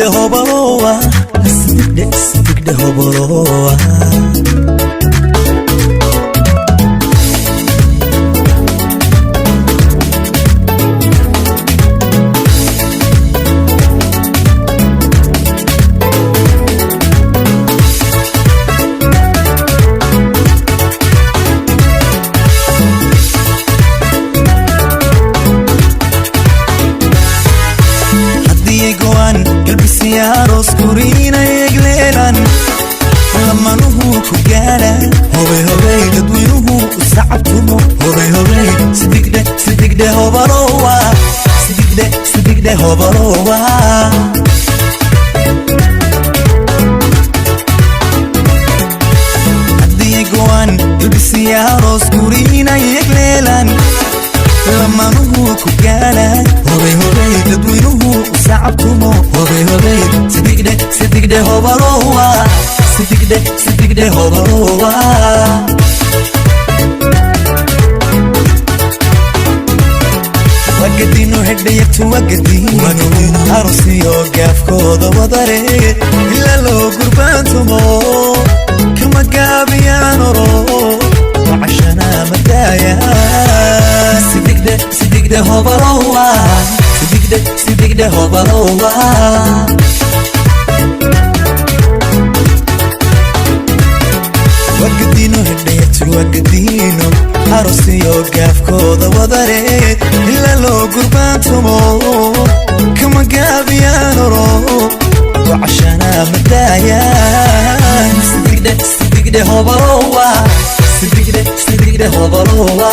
de hobaloa, sidig de hobaloa. Aros kurina yeglelan lama nuhu ku gaala hobay hobay dadweynuhu sacabtumo hobay hobay sidigde hobalowa sidigde hobalowa haddii go'an ilbisi aros kurina yeglelan lama nuhu ku gaala hobay hobay dadweynuhu sacabtumo hobay hobay sidigde hobalowa sidigde hobalowa wagadino hedhayagtu wagadino arosiyo gaafkooda wadare ila loo gurbaantumo kama gaabiyaan oro wacashana madaaya sidigde hobalowa sidigde hobalowa wagadino hedhayagtu wagadino arosiyo gaafkooda wadare ila loo gurbaantumo kama gaabiyaan oro wacashana madaaya sidigde hobalowa sidigde hobalowa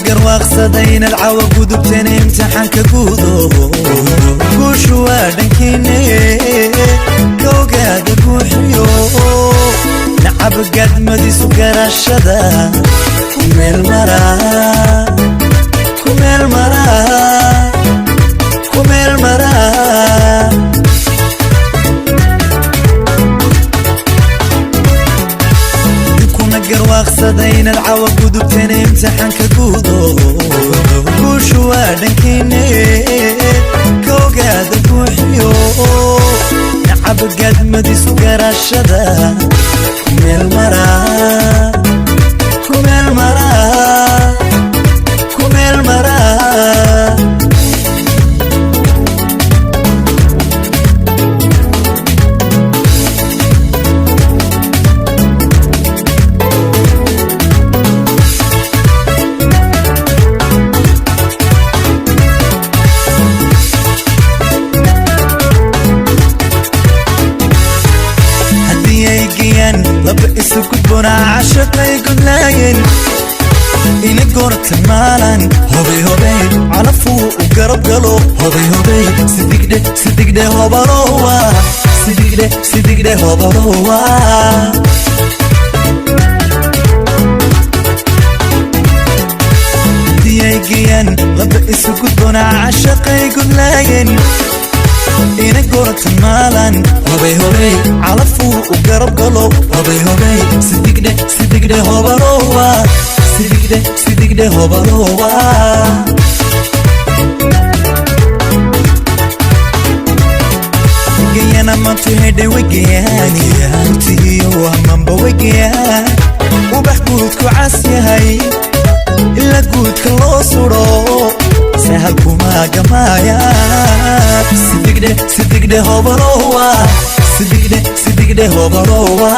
garwaaqsadayna alcawa gudubtana imtixaanka guudo guushu waa dhankiine ka ogaada guuxiyo nacab gaadmadiisu garashada ku meel maraa garwaaqsadayna alcawa gudubtana imtixaanka guudo guushu waa dhankiine ka ogaada guuxiyo nacab gaadmadiisu garashada ku meel maraa laba isu gudbona cashaqay gudlaayeen ina goorta maalan hobay hobay calafuu u garab galo hobay hobay sidigde hobalowa sidigde hobalowa haddii ay geeyaan laba isu gudbona cashaqay gudlaayeen ina goorta maalan hobay hobay calafuu u garab galo hobay hobay sidigde hobalowa sidigde hobalowa wegeyana mantu hedhe wegeyaaniya tiyo wamanba wegeyaa ubax guudku cas yahay ila guudka loo suro sahal kuma gamaya sidigde hobalowa sidigde hobalowa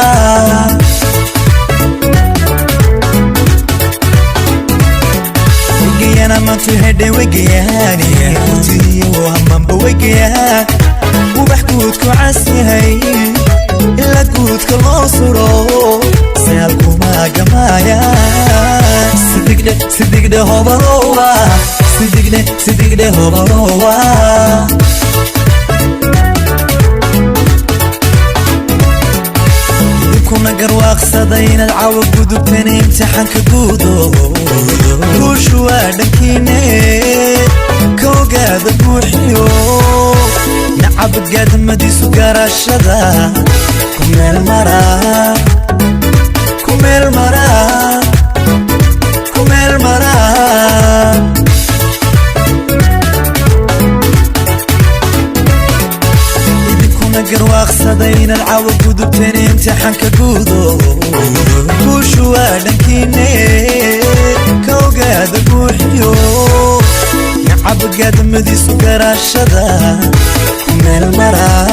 wegeyana mantu hedhe wegeyaaniya tiyo wamanba wegeyaa ubax guudku cas yahay ila guudka loo suro sahal kuma gamaya sidigde hobalowa sidigde hobalowa kuna garwaaqsadayna alcawa gudubtana imtixaanka guudo guushu waa dhankiine ka ogaada guuxiyo nacab gaadmadiisu garashada ku meel maraa ku meel maraa قصدين العوق ودبتين امتحان كقودو كوشو آدنكيني كوقاد بوحيو نعب قاد مدي سكر الشدا من المرا